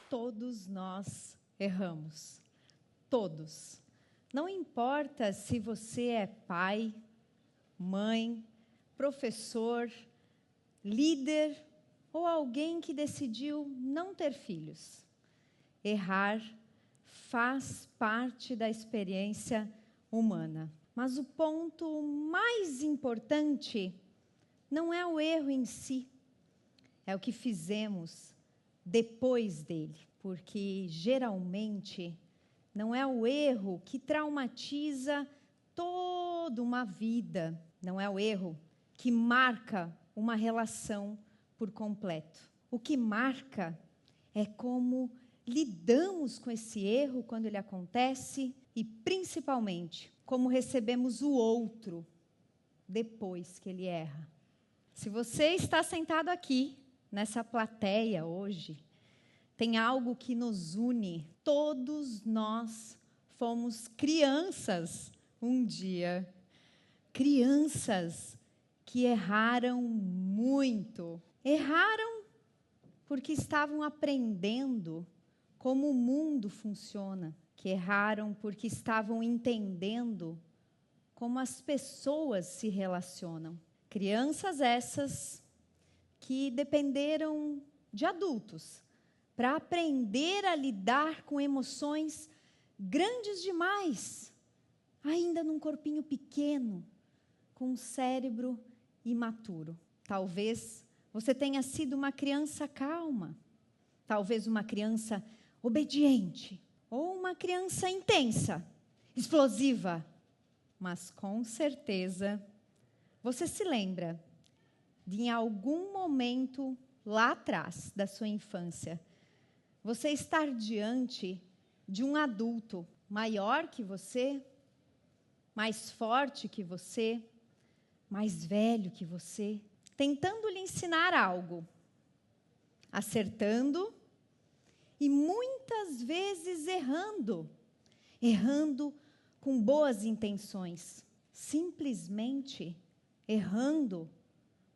Todos nós erramos. Todos. Não importa se você é pai, mãe, professor, líder ou alguém que decidiu não ter filhos. Errar faz parte da experiência humana. Mas o ponto mais importante não é o erro em si, é o que fizemos depois dele. Porque, geralmente, não é o erro que traumatiza toda uma vida. Não é o erro que marca uma relação por completo. O que marca é como lidamos com esse erro quando ele acontece e, principalmente, como recebemos o outro depois que ele erra. Se você está sentado aqui, nessa plateia hoje, tem algo que nos une. Todos nós fomos crianças um dia. Crianças que erraram muito. Erraram porque estavam aprendendo como o mundo funciona. Que erraram porque estavam entendendo como as pessoas se relacionam. Crianças essas que dependeram de adultos para aprender a lidar com emoções grandes demais, ainda num corpinho pequeno, com um cérebro imaturo. Talvez você tenha sido uma criança calma, talvez uma criança obediente, ou uma criança intensa, explosiva, mas com certeza você se lembra de em algum momento lá atrás da sua infância, você estar diante de um adulto maior que você, mais forte que você, mais velho que você, tentando lhe ensinar algo, acertando e muitas vezes errando com boas intenções, simplesmente errando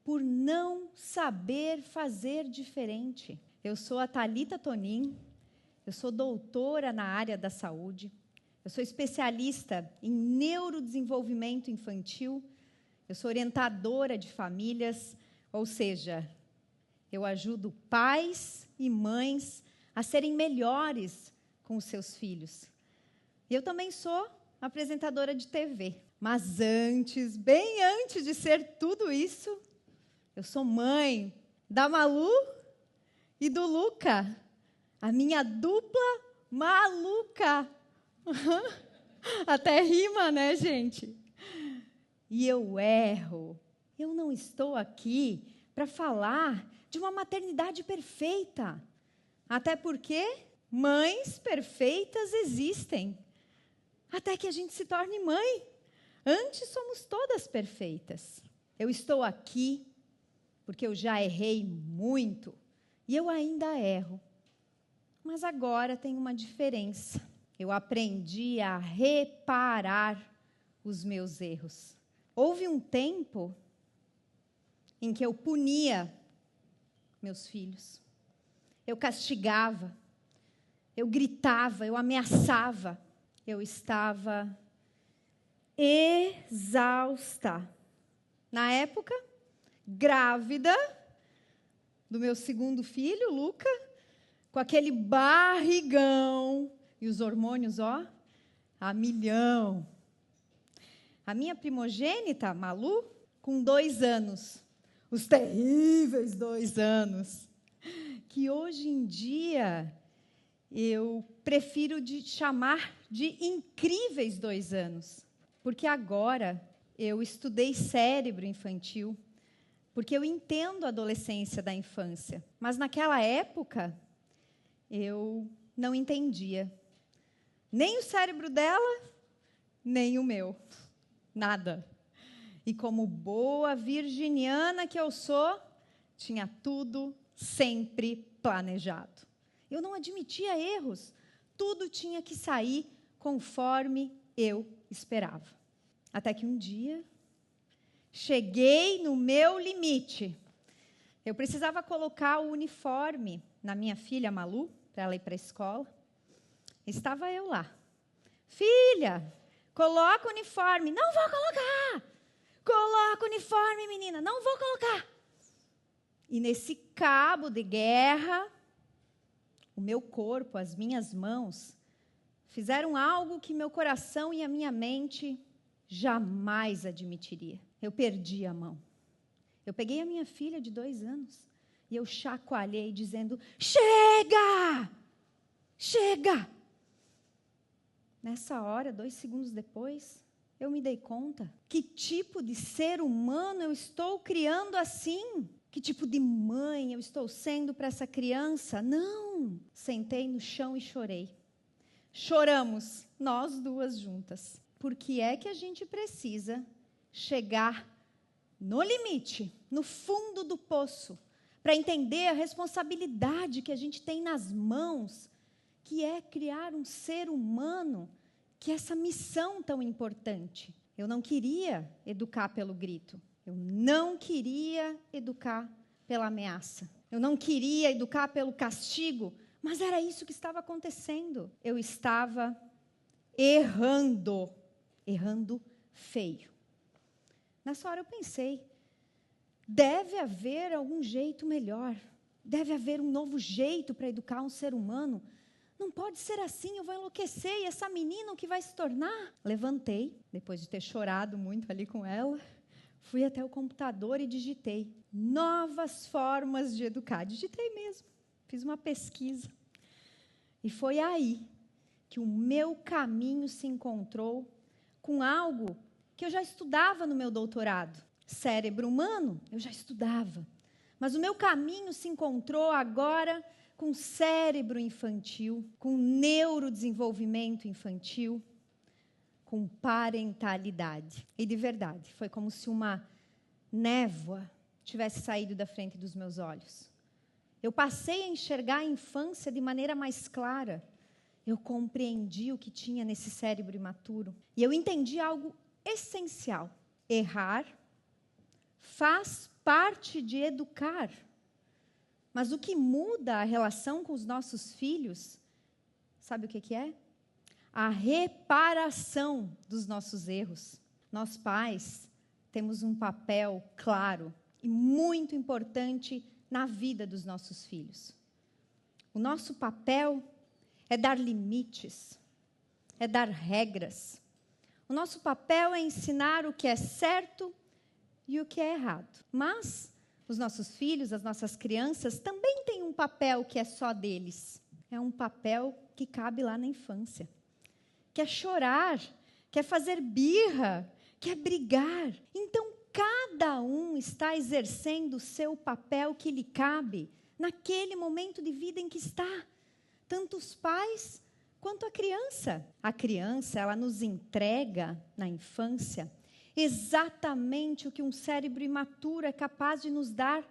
por não saber fazer diferente. Eu sou a Thalita Tonin, eu sou doutora na área da saúde, eu sou especialista em neurodesenvolvimento infantil, eu sou orientadora de famílias, ou seja, eu ajudo pais e mães a serem melhores com os seus filhos. E eu também sou apresentadora de TV. Mas antes, bem antes de ser tudo isso, eu sou mãe da Malu e do Luca, a minha dupla maluca. Até rima, né, gente? E eu erro. Eu não estou aqui para falar de uma maternidade perfeita. Até porque mães perfeitas existem. Até que a gente se torne mãe. Antes somos todas perfeitas. Eu estou aqui porque eu já errei muito e eu ainda erro. Mas agora tem uma diferença. Eu aprendi a reparar os meus erros. Houve um tempo em que eu punia meus filhos. Eu castigava, eu gritava, eu ameaçava. Eu estava exausta. Na época, grávida do meu segundo filho, Luca, com aquele barrigão e os hormônios, ó, a milhão. A minha primogênita, Malu, com 2 anos. Os terríveis 2 anos. Que hoje em dia eu prefiro chamar de incríveis 2 anos. Porque agora eu estudei cérebro infantil, porque eu entendo a adolescência da infância. Mas naquela época, eu não entendia. Nem o cérebro dela, nem o meu. Nada. E como boa virginiana que eu sou, tinha tudo sempre planejado. Eu não admitia erros. Tudo tinha que sair conforme eu esperava. Até que um dia, cheguei no meu limite. Eu precisava colocar o uniforme na minha filha Malu, para ela ir para a escola. Estava eu lá. Filha, coloca o uniforme. Não vou colocar. Coloca o uniforme, menina. Não vou colocar. E nesse cabo de guerra, o meu corpo, as minhas mãos, fizeram algo que meu coração e a minha mente jamais admitiria. Eu perdi a mão. Eu peguei a minha filha de 2 anos e eu chacoalhei dizendo, chega! Chega! Nessa hora, 2 segundos depois, eu me dei conta. Que tipo de ser humano eu estou criando assim? Que tipo de mãe eu estou sendo para essa criança? Não! Sentei no chão e chorei. Choramos, nós duas juntas. Porque é que a gente precisa chegar no limite, no fundo do poço, para entender a responsabilidade que a gente tem nas mãos, que é criar um ser humano, que é essa missão tão importante. Eu não queria educar pelo grito. Eu não queria educar pela ameaça. Eu não queria educar pelo castigo, mas era isso que estava acontecendo. Eu estava errando feio. Nessa hora eu pensei, deve haver algum jeito melhor, deve haver um novo jeito para educar um ser humano. Não pode ser assim, eu vou enlouquecer, e essa menina o que vai se tornar? Levantei, depois de ter chorado muito ali com ela, fui até o computador e digitei novas formas de educar. Digitei mesmo, fiz uma pesquisa. E foi aí que o meu caminho se encontrou com algo que eu já estudava no meu doutorado. Cérebro humano, eu já estudava. Mas o meu caminho se encontrou agora com cérebro infantil, com neurodesenvolvimento infantil, com parentalidade. E de verdade, foi como se uma névoa tivesse saído da frente dos meus olhos. Eu passei a enxergar a infância de maneira mais clara. Eu compreendi o que tinha nesse cérebro imaturo. E eu entendi algo essencial. Errar faz parte de educar. Mas o que muda a relação com os nossos filhos, sabe o que é? A reparação dos nossos erros. Nós pais temos um papel claro e muito importante na vida dos nossos filhos. O nosso papel é dar limites, é dar regras. O nosso papel é ensinar o que é certo e o que é errado. Mas os nossos filhos, as nossas crianças, também têm um papel que é só deles. É um papel que cabe lá na infância. Quer chorar, quer fazer birra, quer brigar. Então, cada um está exercendo o seu papel que lhe cabe naquele momento de vida em que está. Tanto os pais quanto a criança. A criança, ela nos entrega, na infância, exatamente o que um cérebro imaturo é capaz de nos dar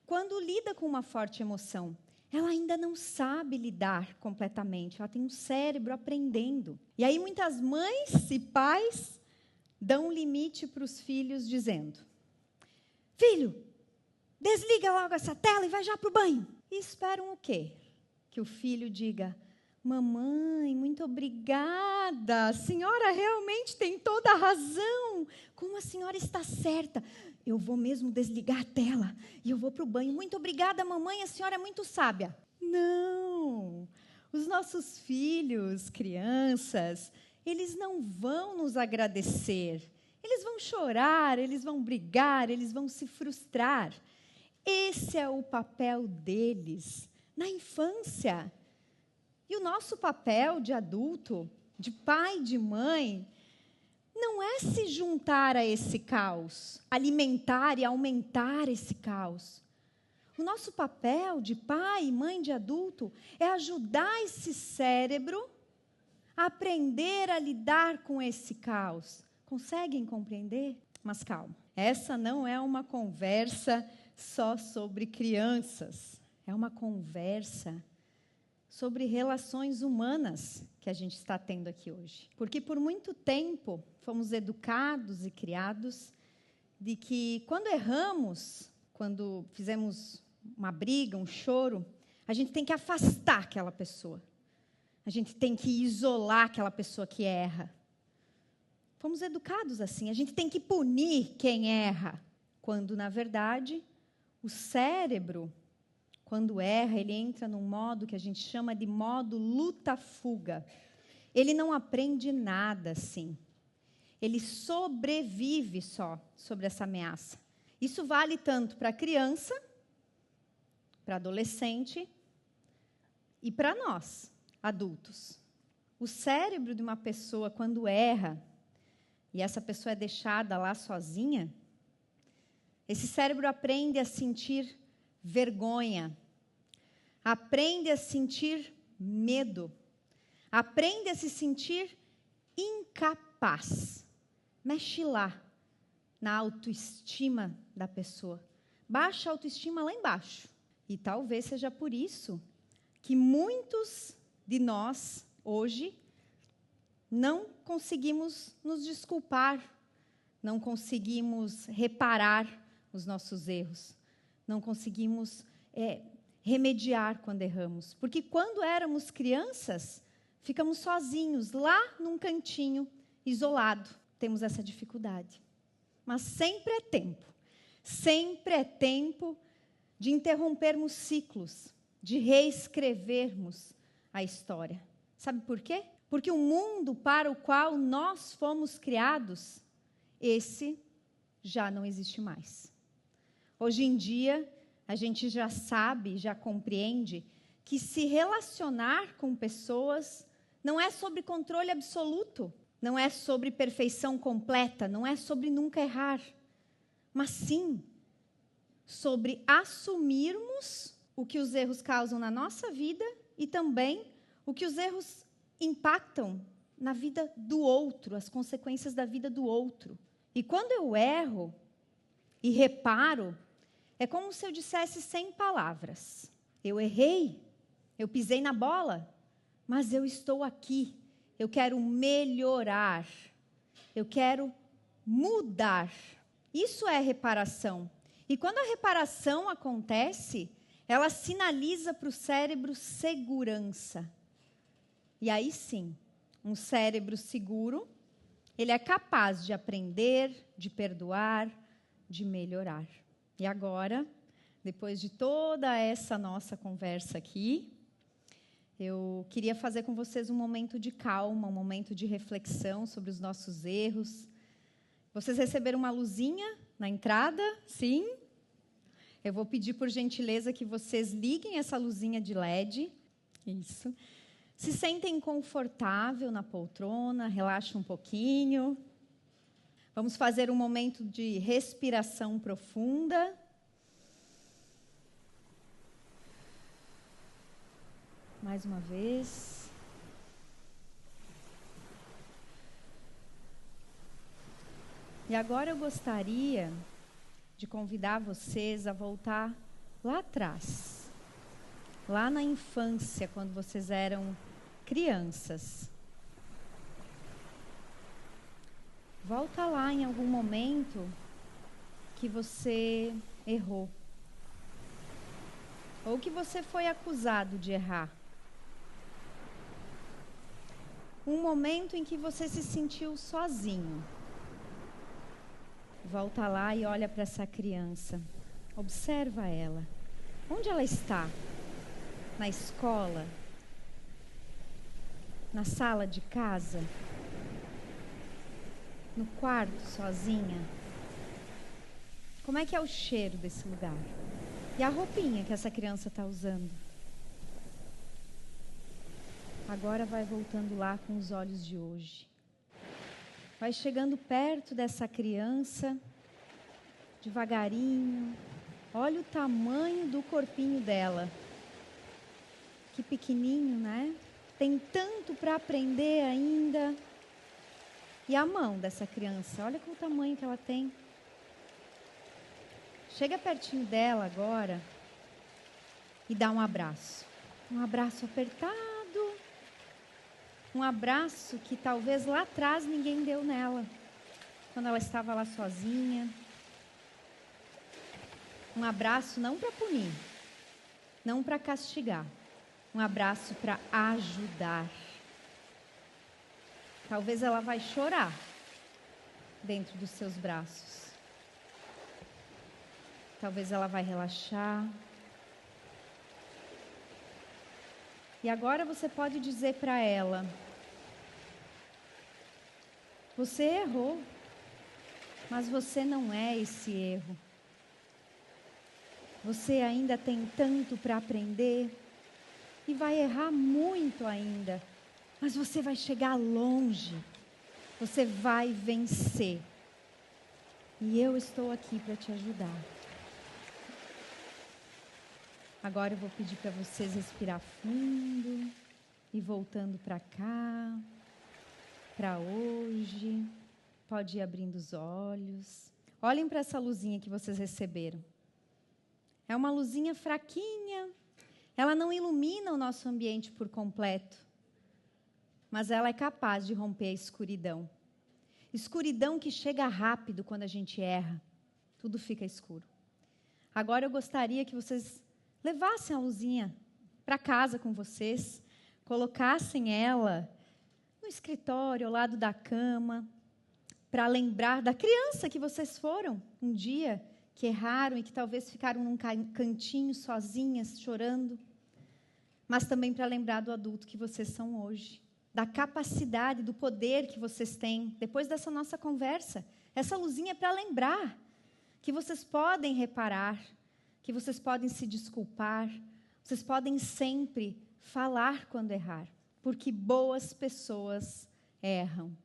quando lida com uma forte emoção. Ela ainda não sabe lidar completamente, ela tem um cérebro aprendendo. E aí muitas mães e pais dão um limite para os filhos dizendo, filho, desliga logo essa tela e vai já para o banho. E esperam o quê? Que o filho diga, mamãe, muito obrigada, a senhora realmente tem toda a razão, como a senhora está certa, eu vou mesmo desligar a tela e eu vou para o banho, muito obrigada mamãe, a senhora é muito sábia. Não, os nossos filhos, crianças, eles não vão nos agradecer, eles vão chorar, eles vão brigar, eles vão se frustrar. Esse é o papel deles na infância. E o nosso papel de adulto, de pai, de mãe, não é se juntar a esse caos, alimentar e aumentar esse caos. O nosso papel de pai, mãe, de adulto, é ajudar esse cérebro a aprender a lidar com esse caos. Conseguem compreender? Mas calma, essa não é uma conversa só sobre crianças. É uma conversa sobre relações humanas que a gente está tendo aqui hoje. Porque por muito tempo fomos educados e criados de que quando erramos, quando fizemos uma briga, um choro, A gente tem que afastar aquela pessoa. A gente tem que isolar aquela pessoa que erra. Fomos educados assim. A gente tem que punir quem erra. Quando, na verdade, o cérebro, quando erra, ele entra num modo que a gente chama de modo luta-fuga. Ele não aprende nada assim. Ele sobrevive só sobre essa ameaça. Isso vale tanto para a criança, para adolescente e para nós, adultos. O cérebro de uma pessoa, quando erra, e essa pessoa é deixada lá sozinha, esse cérebro aprende a sentir vergonha, aprende a sentir medo, aprende a se sentir incapaz. Mexe lá na autoestima da pessoa. Baixa a autoestima lá embaixo. E talvez seja por isso que muitos de nós, hoje, não conseguimos nos desculpar, não conseguimos reparar os nossos erros, não conseguimos remediar quando erramos. Porque quando éramos crianças, ficamos sozinhos, lá num cantinho, isolado. Temos essa dificuldade. Mas sempre é tempo de interrompermos ciclos, de reescrevermos a história. Sabe por quê? Porque o mundo para o qual nós fomos criados, esse já não existe mais. Hoje em dia, a gente já sabe, já compreende que se relacionar com pessoas não é sobre controle absoluto, não é sobre perfeição completa, não é sobre nunca errar, mas sim sobre assumirmos o que os erros causam na nossa vida e também o que os erros impactam na vida do outro, as consequências da vida do outro. E quando eu erro e reparo, é como se eu dissesse sem palavras: eu errei, eu pisei na bola, mas eu estou aqui, eu quero melhorar, eu quero mudar. Isso é reparação. E quando a reparação acontece, ela sinaliza para o cérebro segurança. E aí sim, um cérebro seguro, ele é capaz de aprender, de perdoar, de melhorar. E agora, depois de toda essa nossa conversa aqui, eu queria fazer com vocês um momento de calma, um momento de reflexão sobre os nossos erros. Vocês receberam uma luzinha na entrada? Sim? Eu vou pedir, por gentileza, que vocês liguem essa luzinha de LED. Isso. Se sentem confortável na poltrona, relaxa um pouquinho. Vamos fazer um momento de respiração profunda. Mais uma vez. E agora eu gostaria de convidar vocês a voltar lá atrás, lá na infância, quando vocês eram crianças. Volta lá em algum momento que você errou, ou que você foi acusado de errar. Um momento em que você se sentiu sozinho. Volta lá e olha para essa criança. Observa ela. Onde ela está? Na escola? Na sala de casa? No quarto, sozinha? Como é que é o cheiro desse lugar? E a roupinha que essa criança está usando? Agora vai voltando lá com os olhos de hoje. Vai chegando perto dessa criança, devagarinho. Olha o tamanho do corpinho dela. Que pequenininho, né? Tem tanto para aprender ainda. E a mão dessa criança, olha o tamanho que ela tem. Chega pertinho dela agora e dá um abraço. Um abraço apertado. Um abraço que talvez lá atrás ninguém deu nela, quando ela estava lá sozinha. Um abraço não para punir, não para castigar, um abraço para ajudar. Talvez ela vai chorar dentro dos seus braços. Talvez ela vai relaxar. E agora você pode dizer para ela: você errou, mas você não é esse erro. Você ainda tem tanto para aprender e vai errar muito ainda, mas você vai chegar longe. Você vai vencer. E eu estou aqui para te ajudar. Agora eu vou pedir para vocês respirar fundo e voltando para cá, para hoje. Pode ir abrindo os olhos. Olhem para essa luzinha que vocês receberam. É uma luzinha fraquinha. Ela não ilumina o nosso ambiente por completo, mas ela é capaz de romper a escuridão. Escuridão que chega rápido quando a gente erra. Tudo fica escuro. Agora eu gostaria que vocês levassem a luzinha para casa com vocês, colocassem ela no escritório, ao lado da cama, para lembrar da criança que vocês foram um dia, que erraram e que talvez ficaram num cantinho sozinhas, chorando, mas também para lembrar do adulto que vocês são hoje, da capacidade, do poder que vocês têm. Depois dessa nossa conversa, essa luzinha é para lembrar que vocês podem reparar, que vocês podem se desculpar, vocês podem sempre falar quando errar, porque boas pessoas erram,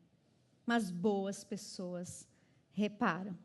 mas boas pessoas reparam.